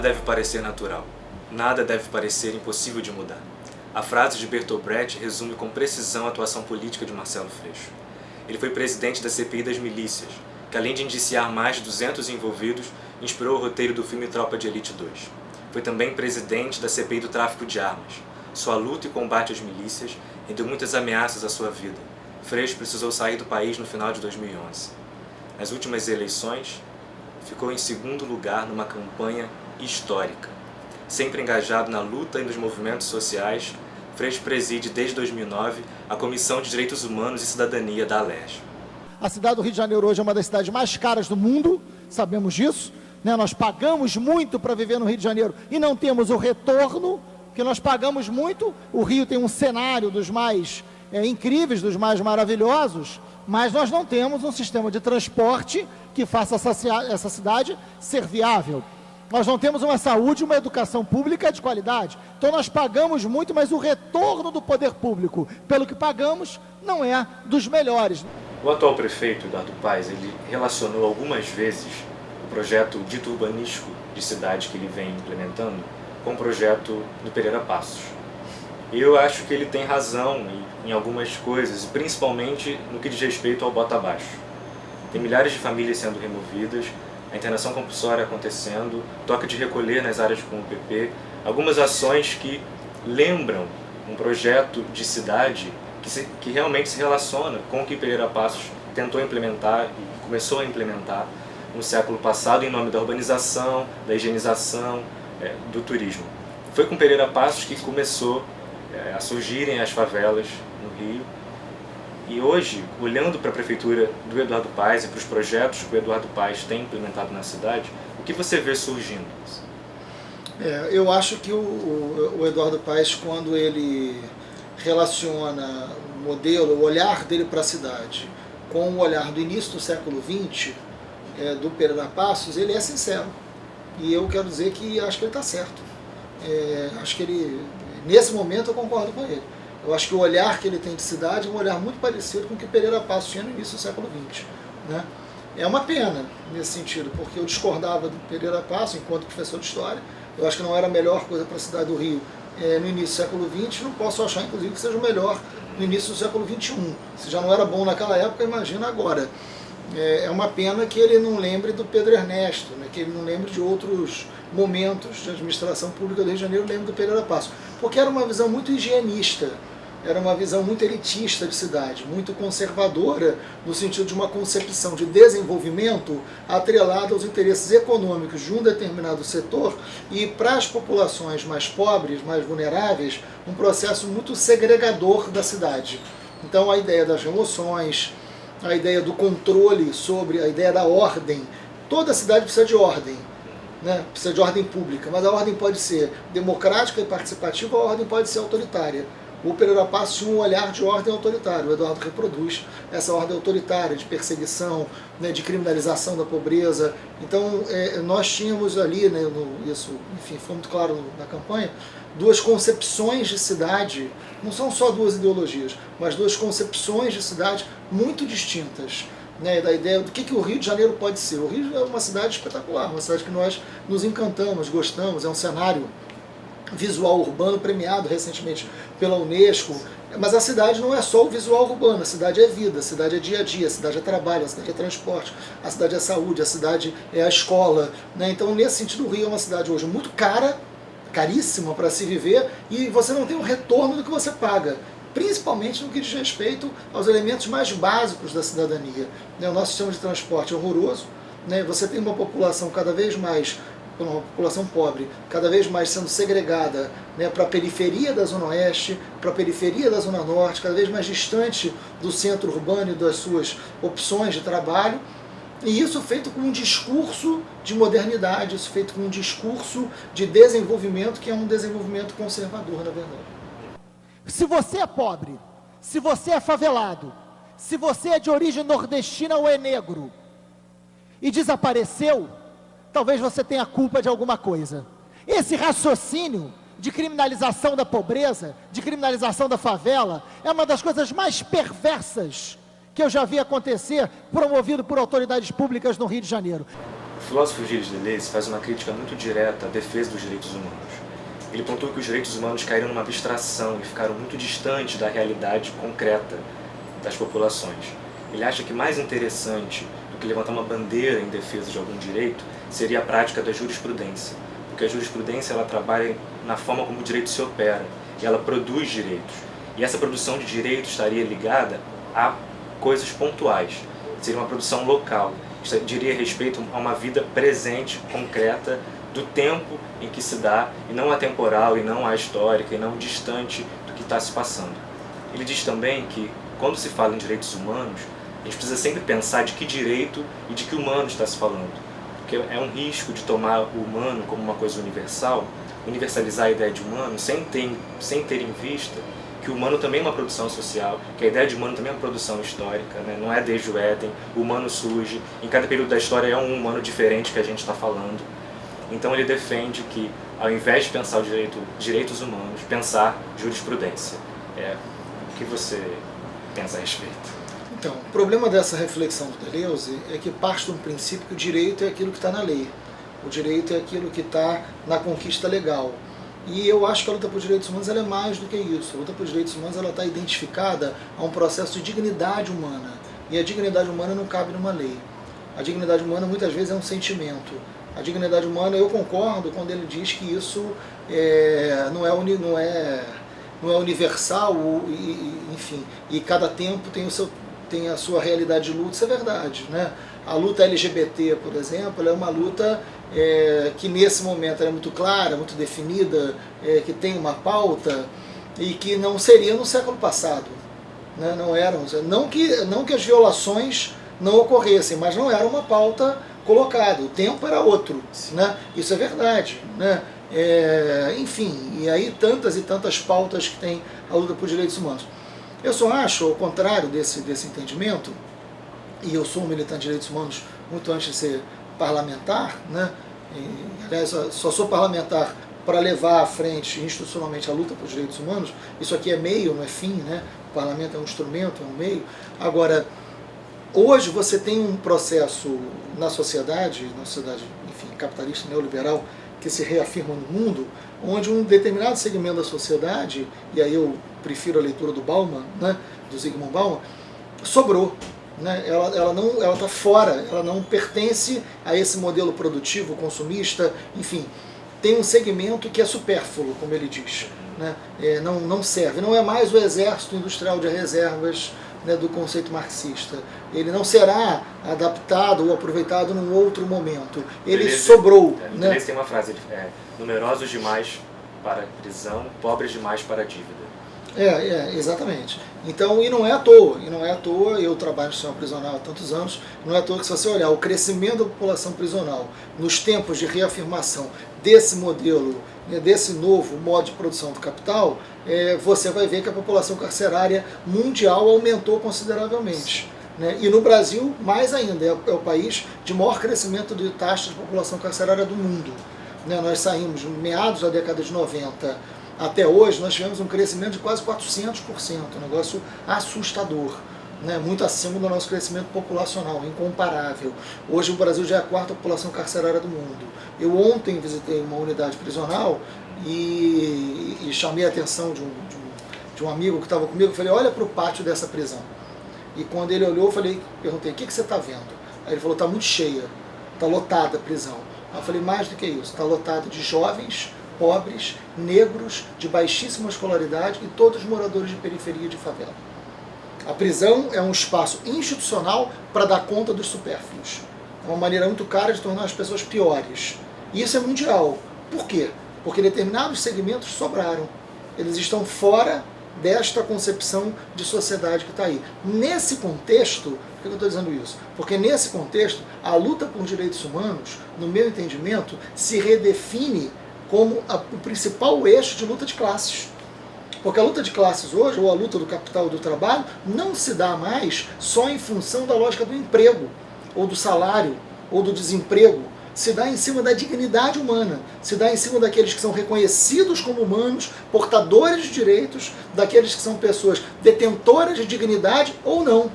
Nada deve parecer natural. Nada deve parecer impossível de mudar. A frase de Bertolt Brecht resume com precisão a atuação política de Marcelo Freixo. Ele foi presidente da CPI das milícias, que além de indiciar mais de 200 envolvidos, inspirou o roteiro do filme Tropa de Elite 2. Foi também presidente da CPI do tráfico de armas. Sua luta e combate às milícias rendeu muitas ameaças à sua vida. Freixo precisou sair do país no final de 2011. Nas últimas eleições, ficou em segundo lugar numa campanha histórica. Sempre engajado na luta e nos movimentos sociais, Freixo preside desde 2009 a Comissão de Direitos Humanos e Cidadania da Alerj. A cidade do Rio de Janeiro hoje é uma das cidades mais caras do mundo, sabemos disso, né? Nós pagamos muito para viver no Rio de Janeiro e não temos o retorno, porque nós pagamos muito. O Rio tem um cenário dos mais incríveis, dos mais maravilhosos, mas nós não temos um sistema de transporte que faça essa cidade ser viável. Nós não temos uma saúde, uma educação pública de qualidade. Então nós pagamos muito, mas o retorno do poder público pelo que pagamos não é dos melhores. O atual prefeito, Eduardo Paes, ele relacionou algumas vezes o projeto dito urbanístico de cidade que ele vem implementando com o projeto do Pereira Passos. Eu acho que ele tem razão em algumas coisas, principalmente no que diz respeito ao bota abaixo. Tem milhares de famílias sendo removidas, a internação compulsória acontecendo, toque de recolher nas áreas com o PP, algumas ações que lembram um projeto de cidade que realmente se relaciona com o que Pereira Passos tentou implementar e começou a implementar no século passado em nome da urbanização, da higienização, do turismo. Foi com Pereira Passos que começou a surgirem as favelas no Rio. E hoje, olhando para a prefeitura do Eduardo Paes e para os projetos que o Eduardo Paes tem implementado na cidade, o que você vê surgindo? Eu acho que o Eduardo Paes, quando ele relaciona o modelo, o olhar dele para a cidade, com o olhar do início do século XX, do Pereira Passos, ele é sincero. E eu quero dizer que acho que ele está certo. Acho que ele, nesse momento, eu concordo com ele. Eu acho que o olhar que ele tem de cidade é um olhar muito parecido com o que Pereira Passos tinha no início do século XX. Né? É uma pena nesse sentido, porque eu discordava do Pereira Passos enquanto professor de História. Eu acho que não era a melhor coisa para a cidade do Rio no início do século XX, não posso achar, inclusive, que seja o melhor no início do século XXI. Se já não era bom naquela época, imagina agora. É uma pena que ele não lembre do Pedro Ernesto, né? Que ele não lembre de outros momentos de administração pública do Rio de Janeiro, lembre do Pereira Passos. Porque era uma visão muito higienista, era uma visão muito elitista de cidade, muito conservadora, no sentido de uma concepção de desenvolvimento atrelada aos interesses econômicos de um determinado setor e, para as populações mais pobres, mais vulneráveis, um processo muito segregador da cidade. Então a ideia das remoções, a ideia do controle sobre, a ideia da ordem, toda cidade precisa de ordem, né? Precisa de ordem pública, mas a ordem pode ser democrática e participativa, a ordem pode ser autoritária. O Pereira Passos tinha um olhar de ordem autoritária, o Eduardo reproduz essa ordem autoritária de perseguição, né, de criminalização da pobreza. Então nós tínhamos ali, né, isso, enfim, foi muito claro na campanha, duas concepções de cidade, não são só duas ideologias, mas duas concepções de cidade muito distintas, né, da ideia do que o Rio de Janeiro pode ser. O Rio é uma cidade espetacular, uma cidade que nós nos encantamos, gostamos, é um cenário visual urbano premiado recentemente pela Unesco, mas a cidade não é só o visual urbano, a cidade é vida, a cidade é dia a dia, a cidade é trabalho, a cidade é transporte, a cidade é saúde, a cidade é a escola, né? Então nesse sentido o Rio é uma cidade hoje muito cara, caríssima para se viver, e você não tem um retorno do que você paga, principalmente no que diz respeito aos elementos mais básicos da cidadania. O nosso sistema de transporte é horroroso, né? Você tem uma população cada vez mais, uma população pobre, cada vez mais sendo segregada, né, para a periferia da Zona Oeste, para a periferia da Zona Norte, cada vez mais distante do centro urbano e das suas opções de trabalho, e isso feito com um discurso de modernidade, isso feito com um discurso de desenvolvimento, que é um desenvolvimento conservador, na verdade. Se você é pobre, se você é favelado, se você é de origem nordestina ou é negro e desapareceu, talvez você tenha culpa de alguma coisa. Esse raciocínio de criminalização da pobreza, de criminalização da favela, é uma das coisas mais perversas que eu já vi acontecer, promovido por autoridades públicas no Rio de Janeiro. O filósofo Gilles Deleuze faz uma crítica muito direta à defesa dos direitos humanos. Ele pontua que os direitos humanos caíram numa abstração e ficaram muito distantes da realidade concreta das populações. Ele acha que mais interessante do que levantar uma bandeira em defesa de algum direito seria a prática da jurisprudência, porque a jurisprudência ela trabalha na forma como o direito se opera, e ela produz direitos. E essa produção de direitos estaria ligada a coisas pontuais, seria uma produção local, diria respeito a uma vida presente, concreta, do tempo em que se dá, e não atemporal, e não ahistórica, e não distante do que está se passando. Ele diz também que, quando se fala em direitos humanos, a gente precisa sempre pensar de que direito e de que humano está se falando. Porque é um risco de tomar o humano como uma coisa universal, universalizar a ideia de humano, sem ter em vista que o humano também é uma produção social, que a ideia de humano também é uma produção histórica, né? Não é desde o Éden, o humano surge, em cada período da história é um humano diferente que a gente está falando. Então ele defende que, ao invés de pensar direitos humanos, pensar jurisprudência. O que você pensa a respeito? Então, o problema dessa reflexão do Deleuze é que parte de um princípio que o direito é aquilo que está na lei. O direito é aquilo que está na conquista legal. E eu acho que a luta por direitos humanos ela é mais do que isso. A luta por direitos humanos ela está identificada a um processo de dignidade humana. E a dignidade humana não cabe numa lei. A dignidade humana muitas vezes é um sentimento. A dignidade humana, eu concordo quando ele diz que isso não é universal, enfim, e cada tempo tem a sua realidade de luta, isso é verdade, né? A luta LGBT, por exemplo, é uma luta que nesse momento é muito clara, muito definida, que tem uma pauta e que não seria no século passado, né? Não que as violações não ocorressem, mas não era uma pauta colocada, o tempo era outro, né? Isso é verdade, né? Enfim, e aí tantas e tantas pautas que tem a luta por direitos humanos. Eu só acho, ao contrário desse entendimento, e eu sou um militante de direitos humanos muito antes de ser parlamentar, né? Aliás, só sou parlamentar para levar à frente institucionalmente a luta por direitos humanos. Isso aqui é meio, não é fim, né? O parlamento é um instrumento, é um meio. Agora, hoje você tem um processo na sociedade, enfim, capitalista, neoliberal, que se reafirma no mundo, onde um determinado segmento da sociedade, e aí eu prefiro a leitura do Bauman, né, do Zygmunt Bauman, sobrou. Né? Ela está fora, ela não pertence a esse modelo produtivo, consumista, enfim, tem um segmento que é supérfluo, como ele diz. Né? Não serve, não é mais o exército industrial de reservas, né, do conceito marxista. Ele não será adaptado ou aproveitado num outro momento. Ele sobrou. Né? Deleuze tem uma frase, numerosos demais para prisão, pobres demais para dívida. Exatamente. Então, e não é à toa, eu trabalho no sistema prisional há tantos anos, não é à toa que se você olhar o crescimento da população prisional nos tempos de reafirmação desse modelo, desse novo modo de produção do capital, você vai ver que a população carcerária mundial aumentou consideravelmente. Né? E no Brasil, mais ainda, é o país de maior crescimento de taxa de população carcerária do mundo. Né? Nós saímos, meados da década de 90 até hoje, nós tivemos um crescimento de quase 400%, um negócio assustador. Né, muito acima do nosso crescimento populacional, incomparável. Hoje o Brasil já é a quarta população carcerária do mundo. Eu ontem visitei uma unidade prisional e chamei a atenção de um amigo que estava comigo, falei, olha para o pátio dessa prisão. E quando ele olhou, perguntei, o que você está vendo? Aí ele falou, está muito cheia, está lotada a prisão. Aí eu falei, mais do que isso, está lotada de jovens, pobres, negros, de baixíssima escolaridade e todos moradores de periferia de favela. A prisão é um espaço institucional para dar conta dos supérfluos. É uma maneira muito cara de tornar as pessoas piores. E isso é mundial. Por quê? Porque determinados segmentos sobraram. Eles estão fora desta concepção de sociedade que está aí. Nesse contexto, por que eu estou dizendo isso? Porque nesse contexto, a luta por direitos humanos, no meu entendimento, se redefine como o principal eixo de luta de classes. Porque a luta de classes hoje, ou a luta do capital e do trabalho, não se dá mais só em função da lógica do emprego, ou do salário, ou do desemprego. Se dá em cima da dignidade humana, se dá em cima daqueles que são reconhecidos como humanos, portadores de direitos, daqueles que são pessoas detentoras de dignidade ou não.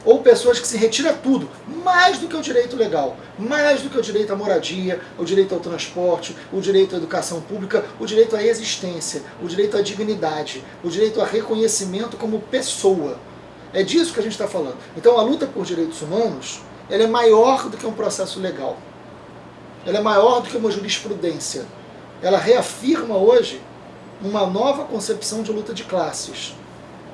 ou pessoas que se retira tudo, mais do que o direito legal, mais do que o direito à moradia, o direito ao transporte, o direito à educação pública, o direito à existência, o direito à dignidade, o direito a reconhecimento como pessoa. É disso que a gente está falando. Então a luta por direitos humanos, ela é maior do que um processo legal. Ela é maior do que uma jurisprudência. Ela reafirma hoje uma nova concepção de luta de classes.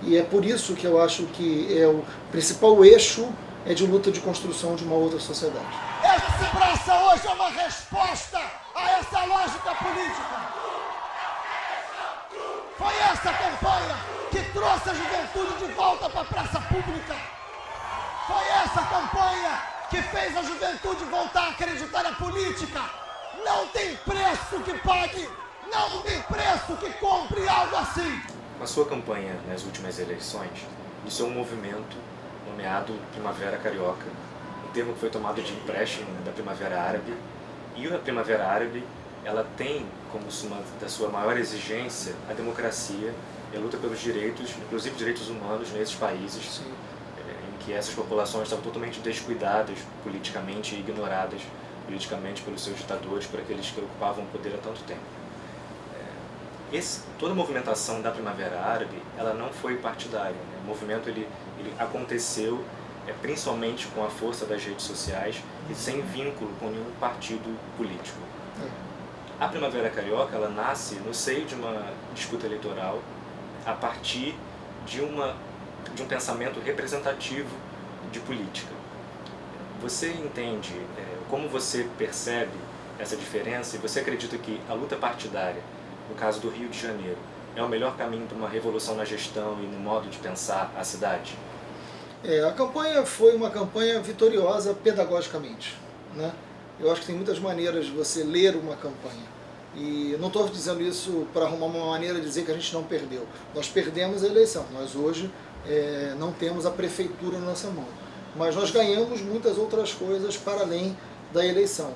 E é por isso que eu acho que é o principal eixo de luta de construção de uma outra sociedade. Esse praça hoje é uma resposta a essa lógica política. Foi essa campanha que trouxe a juventude de volta para a praça pública. Foi essa campanha que fez a juventude voltar a acreditar na política. Não tem preço que pague, não tem preço que compre algo assim. Na sua campanha nas últimas eleições, iniciou um movimento nomeado Primavera Carioca, um termo que foi tomado de empréstimo da Primavera Árabe. E a Primavera Árabe, ela tem como uma da sua maior exigência a democracia e a luta pelos direitos, inclusive direitos humanos, nesses países. Sim. Em que essas populações estavam totalmente descuidadas politicamente e ignoradas politicamente pelos seus ditadores, por aqueles que ocupavam o poder há tanto tempo. Toda a movimentação da Primavera Árabe, ela não foi partidária, né? O movimento ele aconteceu principalmente com a força das redes sociais e sem vínculo com nenhum partido político. A Primavera Carioca, ela nasce no seio de uma disputa eleitoral a partir de um pensamento representativo de política. Você entende, como você percebe essa diferença, e você acredita que a luta partidária, no caso do Rio de Janeiro, é o melhor caminho para uma revolução na gestão e no modo de pensar a cidade? A campanha foi uma campanha vitoriosa pedagogicamente, né? Eu acho que tem muitas maneiras de você ler uma campanha. E não estou dizendo isso para arrumar uma maneira de dizer que a gente não perdeu. Nós perdemos a eleição. Nós hoje não temos a prefeitura na nossa mão. Mas nós ganhamos muitas outras coisas para além da eleição.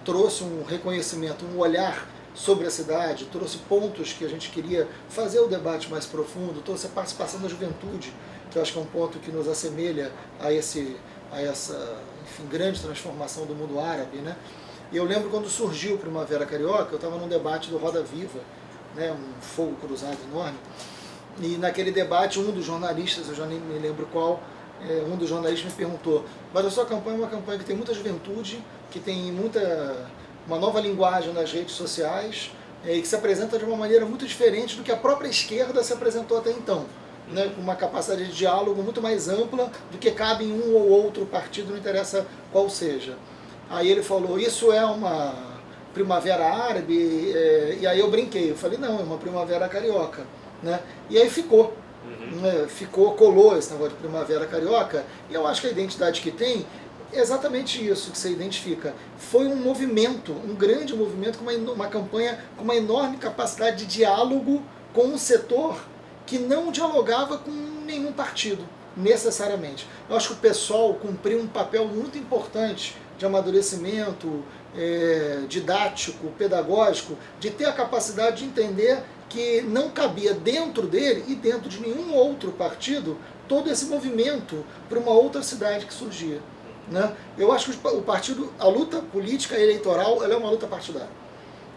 Trouxe um reconhecimento, um olhar sobre a cidade, trouxe pontos que a gente queria fazer o debate mais profundo, trouxe a participação da juventude, que eu acho que é um ponto que nos assemelha a essa enfim, grande transformação do mundo árabe, né? E eu lembro quando surgiu Primavera Carioca, eu estava num debate do Roda Viva, né, um fogo cruzado enorme, e naquele debate um dos jornalistas, eu já nem me lembro qual, um dos jornalistas me perguntou: mas a sua campanha é uma campanha que tem muita juventude, que tem uma nova linguagem nas redes sociais, e que se apresenta de uma maneira muito diferente do que a própria esquerda se apresentou até então, né, com uma capacidade de diálogo muito mais ampla do que cabe em um ou outro partido, não interessa qual seja. Aí ele falou: isso é uma primavera árabe? E aí eu brinquei, eu falei: não, é uma primavera carioca, né? E aí ficou. Né, colou esse negócio de primavera carioca, e eu acho que a identidade que tem é exatamente isso que você identifica. Foi um movimento, um grande movimento, com uma campanha com uma enorme capacidade de diálogo com um setor que não dialogava com nenhum partido, necessariamente. Eu acho que o PSOL cumpriu um papel muito importante de amadurecimento didático, pedagógico, de ter a capacidade de entender que não cabia dentro dele e dentro de nenhum outro partido todo esse movimento para uma outra cidade que surgia, né? Eu acho que o partido, a luta política eleitoral, ela é uma luta partidária.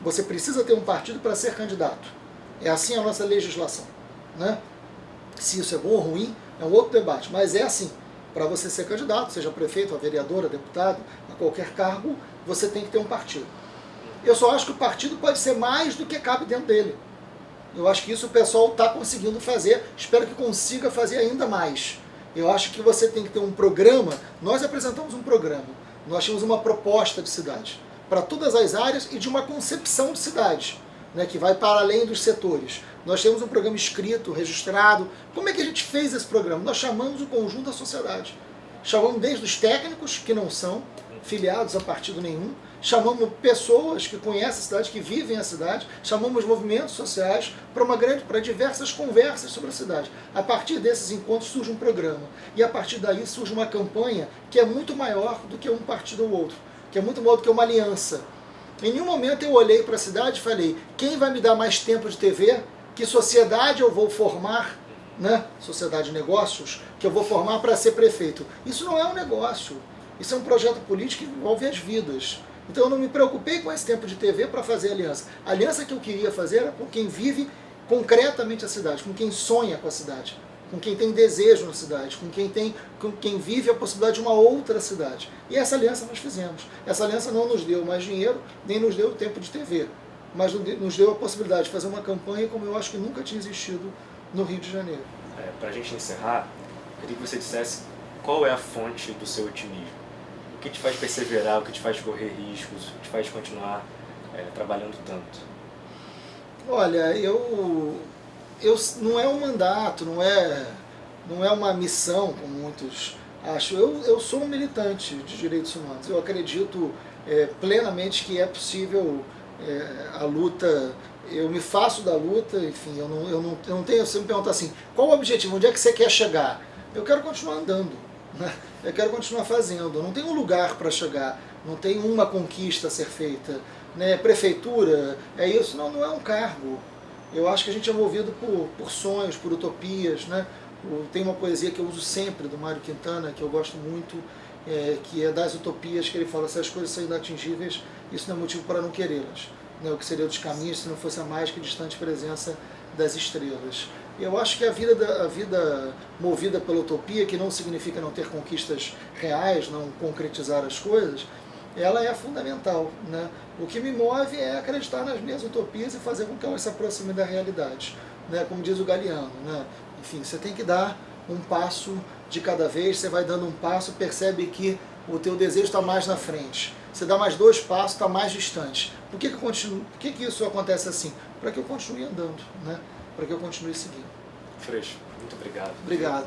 Você precisa ter um partido para ser candidato. É assim a nossa legislação, né? Se isso é bom ou ruim, é um outro debate, mas é assim. Para você ser candidato, seja prefeito, a vereadora, deputado, a qualquer cargo, você tem que ter um partido. Eu só acho que o partido pode ser mais do que cabe dentro dele. Eu acho que isso o pessoal está conseguindo fazer, espero que consiga fazer ainda mais. Eu acho que você tem que ter um programa. Nós apresentamos um programa, nós tínhamos uma proposta de cidade para todas as áreas e de uma concepção de cidade, né, que vai para além dos setores. Nós temos um programa escrito, registrado. Como é que a gente fez esse programa? Nós chamamos o conjunto da sociedade. Chamamos desde os técnicos, que não são filiados a partido nenhum, chamamos pessoas que conhecem a cidade, que vivem a cidade, chamamos movimentos sociais para diversas conversas sobre a cidade. A partir desses encontros surge um programa. E a partir daí surge uma campanha que é muito maior do que um partido ou outro, que é muito maior do que uma aliança. Em nenhum momento eu olhei para a cidade e falei: quem vai me dar mais tempo de TV? Que sociedade eu vou formar né, sociedade de negócios, que eu vou formar para ser prefeito. Isso não é um negócio, isso é um projeto político que envolve as vidas. Então eu não me preocupei com esse tempo de TV para fazer aliança. A aliança que eu queria fazer era com quem vive concretamente a cidade, com quem sonha com a cidade, com quem tem desejo na cidade, com quem vive a possibilidade de uma outra cidade. E essa aliança nós fizemos. Essa aliança não nos deu mais dinheiro, nem nos deu tempo de TV, mas nos deu a possibilidade de fazer uma campanha como eu acho que nunca tinha existido no Rio de Janeiro. Para a gente encerrar, eu queria que você dissesse qual é a fonte do seu otimismo. O que te faz perseverar, o que te faz correr riscos, o que te faz continuar trabalhando tanto? Olha, não é um mandato, não é uma missão, como muitos acham. Eu sou um militante de direitos humanos. Eu acredito plenamente que é possível a luta. Eu me faço da luta, enfim, eu não tenho. Você me pergunta assim, qual o objetivo, onde é que você quer chegar? Eu quero continuar andando, né? Eu quero continuar fazendo. Não tem um lugar para chegar, não tem uma conquista a ser feita, né? Prefeitura, é isso? Não é um cargo. Eu acho que a gente é movido por sonhos, por utopias, né? Tem uma poesia que eu uso sempre, do Mário Quintana, que eu gosto muito, que é das utopias, que ele fala, se as coisas são inatingíveis, isso não é motivo para não querê-las. Né? O que seria dos caminhos se não fosse a mágica e distante presença das estrelas. Eu acho que a vida movida pela utopia, que não significa não ter conquistas reais, não concretizar as coisas, ela é fundamental, né? O que me move é acreditar nas minhas utopias e fazer com que elas se aproximem da realidade, né? Como diz o Galeano, né? Enfim, você tem que dar um passo de cada vez, você vai dando um passo, percebe que o teu desejo está mais na frente. Você dá mais 2 passos, está mais distante. Por que isso acontece assim? Para que eu continue andando, né? Para que eu continue seguindo. Freixo, muito obrigado. Obrigado.